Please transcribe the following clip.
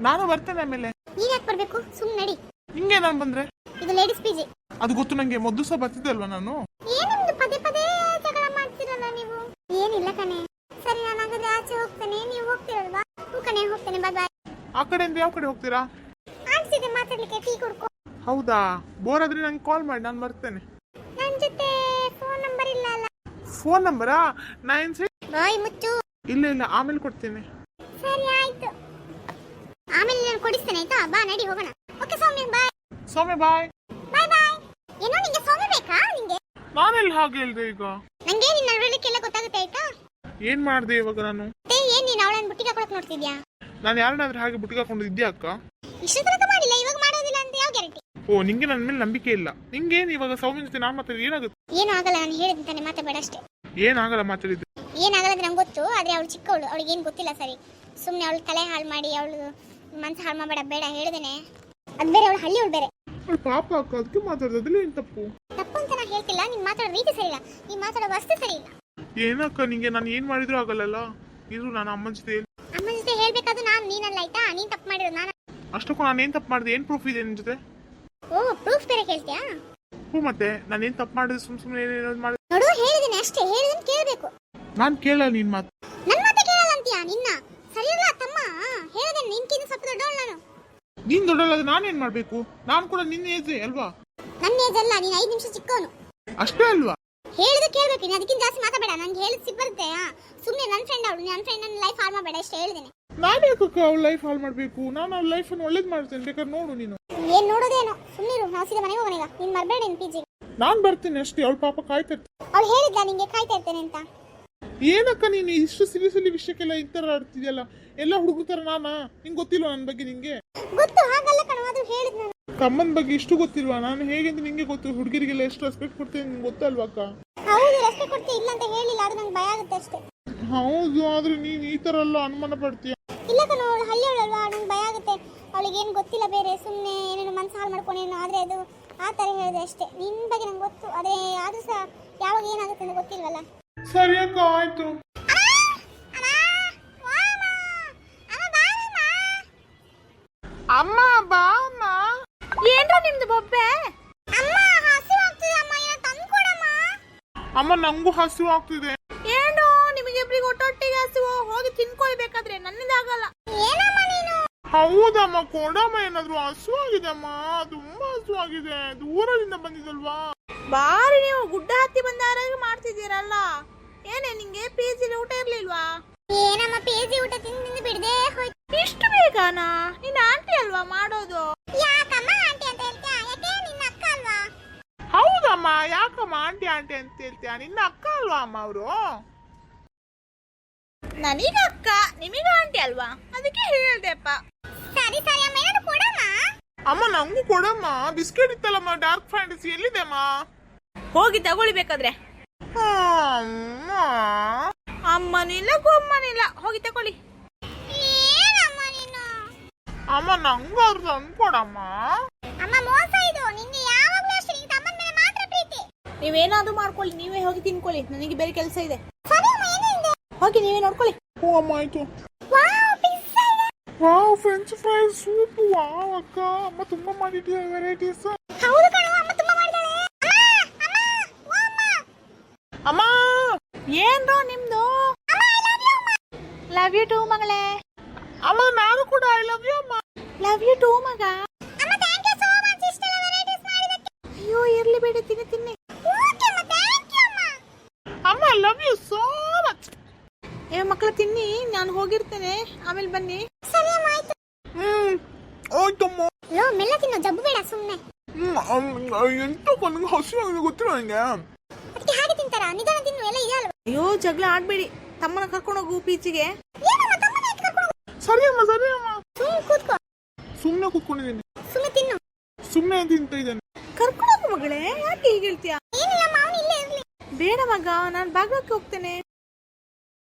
ನಾನು ಬರ್ತೇನೆ ಆಮೇಲೆ. ನೀನ್ ಯಾಕೆ ಬರ್ಬೇಕು? ಸುಮ್ ನಡಿ. ಹಿಂಗೆ ನಾನು ಬಂದ್ರೆ ಇದು ಲೇಡೀಸ್ ಪಿಜಿ. ಅದು ಗೊತ್ತು ನಂಗೆ, ಮೊದ್ಲು ಸಹ ಬರ್ತಿದ್ದೆ ಅಲ್ವಾ ನಾನು. ಏನೊಂದು ಪದೇ ಪದೇ ಜಗಳ ಮಾಡ್ತಿರಲ್ಲ ನೀವು. ಏನಿಲ್ಲ ಕಣೆ. ಸರಿ, ನಾನು ಹಾಗಾದ್ರೆ ಆಚೆ ಹೋಗ್ತೇನೆ, ನೀವು ಹೋಗ್ತಿರಲ್ವಾ? ಹೂ ಕಣೆ, ಹೋಗ್ತೇನೆ. ಬಾಯ್ ಬಾಯ್. ಆ ಕಡೆ ಅಂದ್ರೆ ಯಾವ ಕಡೆ ಹೋಗ್ತೀರಾ? ಆಚೆ ಮಾತಾಡ್ಲಿಕ್ಕೆ ಟೀ ಕುಡ್ಕೊ. ಹೌದಾ? ಬೋರ್ ಆದ್ರೆ ನಂಗೆ ಕಾಲ್ ಮಾಡಿ, ನಾನು ಬರ್ತೇನೆ. ನನ್ ಜೊತೆ ಫೋನ್ ನಂಬರ್ ಇಲ್ಲ ಅಲ್ಲ? ಫೋನ್ ನಂಬರಾ? 96. ಬಾಯ್ ಮುಚ್ಚು. ಇಲ್ಲ ಆಮೇಲೆ ಕೊಡ್ತೇನೆ. ಸರಿ ಆಯ್ತು, ಆಮೇಲೆ ನಾನು ಕೊಡಿಸ್ತೇನೆ ಆಯ್ತಾ? ಬಾ ನಡಿ ಹೋಗೋಣ. ಓಕೆ ಸೌಮ್ಯ, ಬಾಯ್. ಸೌಮ್ಯ ಬಾಯ್. ಬಾಯ್ ಬಾಯ್. ಏನೋ ನಿಂಗೆ ಸೌಮ್ಯ ಬೇಕಾ? ನಿಂಗೆ ನಾನೆಲ್ಲಿ ಹಾಗೆ ಹೇಳ್ದೆ ಈಗ? ನಂಗೆ ನಿನ್ನ ನಡವಳಿಕೆಲ್ಲ ಗೊತ್ತಾಗುತ್ತೆ ಆಯ್ತಾ? ಏನ್ ಮಾಡ್ದೆ ಇವಾಗ ನಾನು? ಏನ್ ನೀನ್ ಅವಳನ್ನ ಬುಟ್ಟಿಗೆ ಹಾಕೊಳಕ್ ನೋಡ್ತಿದ್ಯಾ? ನಾನು ಯಾರನ್ನಾದ್ರೂ ಹಾಗೆ ಬುಟ್ಟಿಗೆ ಹಾಕೊಂಡು ಇದ್ಯಾ ಅಕ್ಕ? ಇಷ್ಟು ತನಕ ಮಾಡಿಲ್ಲ, ಇವಾಗ ಮಾಡೋದಿಲ್ಲ ಅಂತ ಯಾವ ಗ್ಯಾರಂಟಿ? ಓ, ನಿಂಗೆ ನನ್ನ ಮೇಲೆ ನಂಬಿಕೆ ಇಲ್ಲ. ನಿಂಗೇನು ಇವಾಗ ಸೌಮ್ಯ ಜೊತೆ ನಾನು ಮಾತಾಡಿದ್ರೆ ಏನಾಗುತ್ತೆ? ಏನು ಆಗಲ್ಲ, ನಾನು ಹೇಳಿದ ತಾನೆ, ಮಾತಾಡಬೇಡ ಅಷ್ಟೇ. ಏನಾಗಲ್ಲ ಮಾತಾಡಿದ್ರೆ. ಏನಾಗಲ್ಲ ಅಂತ ನಂಗೆ ಗೊತ್ತು, ಆದ್ರೆ ಅವಳು ಚಿಕ್ಕವಳು, ಅವಳಿಗೆ ಏನು ಗೊತ್ತಿಲ್ಲ. ಸರಿ, ಸುಮ್ಮನೆ ಅವಳು ತಲೆ ಹಾಳು ಮಾಡಿ ಅವಳು ಮನ್ಸು ಹಾಳು ಮಾಡಬೇಡ, ಬೇಡ ಹೇಳಿದೇನೆ. ಅದು ಬೇರೆ, ಅವಳು ಹಳ್ಳಿ, ಅವಳು ಬೇರೆ. ಅವಳು ಪಾಪ ಅಕ್ಕ, ಅದಕ್ಕೆ ಮಾತಾಡೋದಿಲ್ಲ. ಏನು ತಪ್ಪು? ತಪ್ಪು ಅಂತ ನಾನು ಹೇಳ್ತಿಲ್ಲ, ನೀನು ಮಾತಾಡೋ ರೀತಿ ಸರಿ ಇಲ್ಲ, ನೀನು ಮಾತಾಡೋ ವಸ್ತು ಸರಿ ಇಲ್ಲ. ಏನಕ್ಕ ನಿಂಗೆ ನಾನು ಏನು ಮಾಡಿದ್ರು ಆಗಲ್ಲಲ್ಲ? ಇದು ನಾನು ಅಮ್ಮನ ಜೊತೆ ಹೇಳ್ಬೇಕಾದ್ರು ನಾನು, ನೀನಲ್ಲ ಆಯ್ತಾ? ನೀನು ತಪ್ಪು ಮಾಡಿರೋದು ನಾನು. ಅಷ್ಟಕ್ಕೂ ನಾನು ಏನು ತಪ್ಪು ಮಾಡಿದೆ? ಏನು ಪ್ರೂಫ್ ಇದೆ ನಿನ್ನ ಜೊತೆ? ಓ, ಪ್ರೂಫ್ ಬೇರೆ ಕೇಳ್ತೀಯಾ? ಹ್ಞೂ, ಮತ್ತೆ ನಾನು ಏನು ತಪ್ಪು ಮಾಡಿದ್ರೆ ಸುಮ್ಮನೆ ಏನೇನೋ ಮಾಡಿ ನೋಡು, ಹೇಳಿದ್ದೀನಿ ಅಷ್ಟೇ, ಹೇಳಿದನ್ನು ಕೇಳಬೇಕು. ನಾನು ಕೇಳಲ್ಲ ನಿನ್ನ ಮಾತು. ನನ್ನ ಮಾತೆ ಕೇಳಲ್ಲ ಅಂತೀಯಾ? ನಿನ್ನ ಸರಿಯಲ್ಲ ತಮ್ಮ, ಹೇಳಿದೆ ನಿನ್ಕಿಂತ ಸ್ವಲ್ಪ ದೊಡ್ಡವಳು ನಾನು. ನೀನು ದೊಡ್ಡಲ್ಲ, ನಾನೇನು ಮಾಡಬೇಕು? ನಾನು ಕೂಡ ನಿನ್ನ ಏಜೆ ಅಲ್ವಾ? ನನ್ನ ಏಜ್ ಅಲ್ಲ, ನೀನು 5 ನಿಮಿಷ ಚಿಕ್ಕವನು ಅಷ್ಟೇ ಅಲ್ವಾ? ಹೇಳಿದ ಕೇಳಬೇಕು, ನೀನು ಅದಕ್ಕಿಂತ ಜಾಸ್ತಿ ಮಾತಾಡಬೇಡ. ನಂಗೆ ಹೇಳಿದ್ ಸಿಗ್ ಬರುತ್ತೆ. ಸುಮ್ಮನೆ ನನ್ನ ಫ್ರೆಂಡ್ ಅವಳು, ನನ್ನ ಫ್ರೆಂಡ್ ನನ್ನ ಲೈಫ್ ಹಾಳು ಮಾಡಬೇಡ, ಇಷ್ಟೇ ಹೇಳಿದ್ದೀನಿ. ನಾನು ಯಾಕಕ್ಕ ಅವಳ ಲೈಫ್ ಹಾಳು ಮಾಡಬೇಕು? ನಾನು ಅವಳ ಲೈಫನ್ನು ಒಳ್ಳೇದು ಮಾಡ್ತೇನೆ, ಬೇಕಾದ್ರೆ ನೋಡು ನೀನು. ಏನು ನೋಡೋದೇನೋ, ಸುಮ್ಮನಿರು. ನಾವು ಸೀದಾ ಮನೆಗೆ ಹೋಗೋಣ ಈಗ. ನೀನು ಮರಬೇಡ ನಿನ್ನ ಪಿಜಿ. ನಾನು ಬರ್ತೀನಿ ಅಷ್ಟೇ, ಅವಳ ಪಾಪ ಕಾಯ್ತಾ ಇರ್ತೀನಿ. ಅವಳು ಹೇಳಿದ್ಲ ನಿಂಗೆ ಕಾಯ್ತಾ ಇರ್ತೇನೆ ಅಂತ? ಏನಕ್ಕ ನೀನು ಇಷ್ಟು ಸಿಲಿ ವಿಷಯಕ್ಕೆಲ್ಲ ಈ ಥರ ಆಡ್ತಿದ್ಯಲ್ಲ? ಎಲ್ಲ ಹುಡುಗ ಥರ ನಾನಾ? ನಿಂಗೆ ಗೊತ್ತಿಲ್ವಾ ನನ್ನ ಬಗ್ಗೆ? ನಿಂಗೆ ಗೊತ್ತು, ಹಾಗಲ್ಲ ಕಣ, ಅದು ಹೇಳಿದ್ ನಾನು. ತಮ್ಮನ ಬಗ್ಗೆ ಇಷ್ಟು ಗೊತ್ತಿಲ್ವಾ? ನಾನು ಹೇಗೆ ಅಂತ ನಿಂಗೆ ಗೊತ್ತು. ಹುಡುಗಿರಿಗೆಲ್ಲ ಎಷ್ಟು ರೆಸ್ಪೆಕ್ಟ್ ಕೊಡ್ತೀನಿ ನಿಂಗೆ ಗೊತ್ತಲ್ವಾ ಅಕ್ಕ? ಹೌದು, ರೆಸ್ಪೆಕ್ಟ್ ಕೊಡ್ತೀವಿ, ಇಲ್ಲ ಅಂತ ಹೇಳಿಲ್ಲ, ಅದು ನಂಗೆ ಭಯ ಆಗುತ್ತೆ ಅಷ್ಟೇ. ಹೌದು, ಆದ್ರೆ ನೀನು ಈ ಥರ ಎಲ್ಲ ಅನುಮಾನ ಪಡ್ತೀಯ. ಇಲ್ಲ ಕಣ, ಅವಳು ಹಳ್ಳಿಯವಳಲ್ವಾ, ನಂಗೆ ಭಯ ಆಗುತ್ತೆ. ಅವಳಿಗೆ ಏನು ಗೊತ್ತಿಲ್ಲ, ಬೇರೆ ಸುಮ್ಮನೆ ಏನೇನು ಮನ್ಸು ಹಾಳು ಮಾಡ್ಕೊಂಡೇನು, ಆದರೆ ಅದು ಆ ಥರ ಹೇಳಿದೆ ಅಷ್ಟೇ. ನಿನ್ನ ಬಗ್ಗೆ ನಂಗೆ ಗೊತ್ತು, ಅದೇ ಆದ್ರೂ ಸಹ ಯಾವಾಗ ಏನಾಗುತ್ತೆ ಅಂತ ಗೊತ್ತಿಲ್ವಲ್ಲ. ಸರಿ ಅಕ್ಕ, ಆಯ್ತು. ಅಮ್ಮ ಬಾ ಅಮ್ಮ. ಏನ್ರ ನಿಮ್ದು ಬೊಬ್ಬೆ? ಅಮ್ಮ ನಂಗೂ ಹಸಿವು ಆಗ್ತಿದೆ. ಏನು ನಿಮಗಿಬ್ರಿಗೆ ಒಟ್ಟೊಟ್ಟಿಗೆ ಹಸಿವು? ಹೋಗಿ ತಿನ್ಕೊಳ್ಬೇಕಾದ್ರೆ ನನ್ನಿಂದ ಆಗಲ್ಲ. ಹೌದಮ್ಮ, ಕೊಡಮ್ಮ. ಏನಾದ್ರು ಹಸುವಾಗಿದೆ ಅಮ್ಮ, ತುಂಬಾ ಹಸುವಾಗಿದೆ. ದೂರದಿಂದ ಬಂದಿದಲ್ವಾ? ಬಾರಿ ನೀವು ಗುಡ್ಡ ಹತ್ತಿ ಬಂದಾರಾಗ ಮಾಡ್ತಿದ್ದೀರಲ್ಲ. ಏನೇ ನಿಂಗೆ ಪಿಜಿಲಿ ಊಟ ಇರ್ಲಿಲ್ವಾ? ಏನಮ್ಮ, ಪಿಜಿ ಊಟ ತಿಂದು ಬಿಡದೆ ಹೋಯ್ತು. ಇಷ್ಟು ಬೇಗಾನಾ? ನಿನ್ನ ಆಂಟಿ ಅಲ್ವಾ ಮಾಡೋದು? ಯಾಕಮ್ಮ ಆಂಟಿ ಅಂತ ಹೇಳ್ತೀಯ? ಯಾಕೆ ನಿನ್ನ ಅಕ್ಕ ಅಲ್ವಾ? ಹೌದಮ್ಮ, ಯಾಕಮ್ಮ ಆಂಟಿ ಆಂಟಿ ಅಂತ ಹೇಳ್ತೀಯ? ನಿನ್ನ ಅಕ್ಕ ಅಲ್ವಾ ಅಮ್ಮ ಅವರು? ನನಗ ಅಕ್ಕ, ನಿಮಗ ಆಂಟಿ ಅಲ್ವಾ, ಅದಕ್ಕೆ ಹೇಳ್ದೆಪ್ಪ. ಸರಿ ಸರಿ ಅಮ್ಮ, ಏನಾದ್ರು ಕೊಡಮ್ಮ. ಅಮ್ಮ ನಂಗೂ ಕೊಡಮ್ಮ. ಬಿಸ್ಕೆಟ್ ಇತ್ತಲ್ಲಮ್ಮ, ಡಾರ್ಕ್ ಫ್ಯಾಂಟಸಿ, ಎಲ್ಲಿದೆ ಅಮ್ಮ? ಹೋಗಿ ತಗೊಳ್ಬೇಕಾದ್ರೆ. ಅಮ್ಮ ಅಮ್ಮನಿಲ್ಲ ಗೊಮ್ಮನಿಲ್ಲ, ಹೋಗಿ ತಗೊಳ್ಳಿ. ಏನಮ್ಮ ನೀನು? ಅಮ್ಮ ನಂಗಾದ್ರು ತಂದ್ಕೊಡಮ್ಮ. ಅಮ್ಮ ಮೋಸ ಇದು. ನಿಂಗೆ ಯಾವಾಗಲೂ ಅಷ್ಟೇ, ನಿಂಗೆ ತಮ್ಮನ ಮೇಲೆ ಮಾತ್ರ ಪ್ರೀತಿ. ನೀವೇನಾದ್ರೂ ಮಾಡ್ಕೊಳ್ಳಿ, ನೀವೇ ಹೋಗಿ ತಿನ್ಕೊಳ್ಳಿ, ನನಗೆ ಬೇರೆ ಕೆಲಸ ಇದೆ. ಸರಿ ಅಮ್ಮ, ಏನಿದೆ? ಹೋಗಿ ನೀವೇ ನೋಡ್ಕೊಳ್ಳಿ. ಹ್ಞೂ ಅಮ್ಮ, ಆಯ್ತು. ವಾವ್, ಪಿಜ್ಜಾ ಇದೆ. Wow, French fries, soup. Wow ಅಕ್ಕ, ಅಮ್ಮ ತುಂಬಾ ಮಾಡಿದ್ದೀಯ ವೆರೈಟೀಸ್. ಹೌದು ಕಣೋ, ಅಮ್ಮ ತುಂಬಾ ಮಾಡಿದಾಳೆ. ಅಮ್ಮ ಏನ್ರೋ ನಿಮ್ದು? ಲವ್ ಯು ಟು ಮಗಳೇ. ಅಮ್ಮ ನಾನು ಕೂಡ ಐ ಲವ್ ಯು ಅಮ್ಮ. ಲವ್ ಯು ಟು ಮಗ. ಅಮ್ಮ ಥ್ಯಾಂಕ್ ಯು ಸೋ ಮಚ್, ಇಷ್ಟೆಲ್ಲ ವೆರೈಟೀಸ್ ಮಾಡಿದಕ್ಕೆ. ಅಯ್ಯೋ ಇರ್ಲಿ ಬೇಡ, ತಿನ್ನಿ. ಓಕೆ ಅಮ್ಮ, ಥ್ಯಾಂಕ್ ಯು ಅಮ್ಮ. ಅಮ್ಮ ಲವ್ ಯು ಸೋ ಮಚ್. ಮಕ್ಕಳು ತಿನ್ನಿ, ನಾನು ಹೋಗಿರ್ತೇನೆ, ಆಮೇಲೆ ಬನ್ನಿ. ಸರಿ ಅಮ್ಮ, ಆಯ್ತು. ಆಯ್ತಮ್ಮ. ಲೋ, ಮೆಲ್ಲ ತಿನ್ನು, ಜಬ್ಬು ಬೇಡ ಸುಮ್ಮನೆ. ಎಂತ ನನಗೆ ಹಸಿವಾಗಿದೆ, ಗೊತ್ತಿಲ್ಲ ನನಗೆ. ಅದಕ್ಕೆ ಹಾಗೆ ತಿಂತಾರ? ನಿಧಾನ ತಿನ್ನು, ಎಲ್ಲ ಇದೆ ಅಲ್ವಾ? ಅಯ್ಯೋ ಜಗಳ ಆಡ್ಬೇಡಿ, ತಮ್ಮನ ಕರ್ಕೊಂಡು ಹೋಗು ಪೀಚಿಗೆ. ಏನಮ್ಮ, ತಮ್ಮನ ಯಾಕೆ ಕರ್ಕೊಂಡು ಹೋಗು? ಸರಿ ಅಮ್ಮ, ಸರಿ ಅಮ್ಮ. ಸುಮ್ಮನೆ ಕೂತ್ಕೋ. ಸುಮ್ಮನೆ ಕೂತ್ಕೊಂಡಿದ್ದೀನಿ. ಸುಮ್ಮನೆ ತಿನ್ನು. ಸುಮ್ಮನೆ ತಿಂತ ಇದ್ದೇನೆ. ಕರ್ಕೊಂಡು ಹೋಗು ಮಗಳೇ, ಯಾಕೆ ಹೀಗೆ ಹೇಳ್ತೀಯ? ಏನಿಲ್ಲ ಅಮ್ಮ, ಅವನು ಇಲ್ಲೇ ಇರ್ಲಿ. ಬೇಡ ಮಗ, ನಾನು ಬಾಗ್ಲಕ್ಕೆ ಹೋಗ್ತೇನೆ.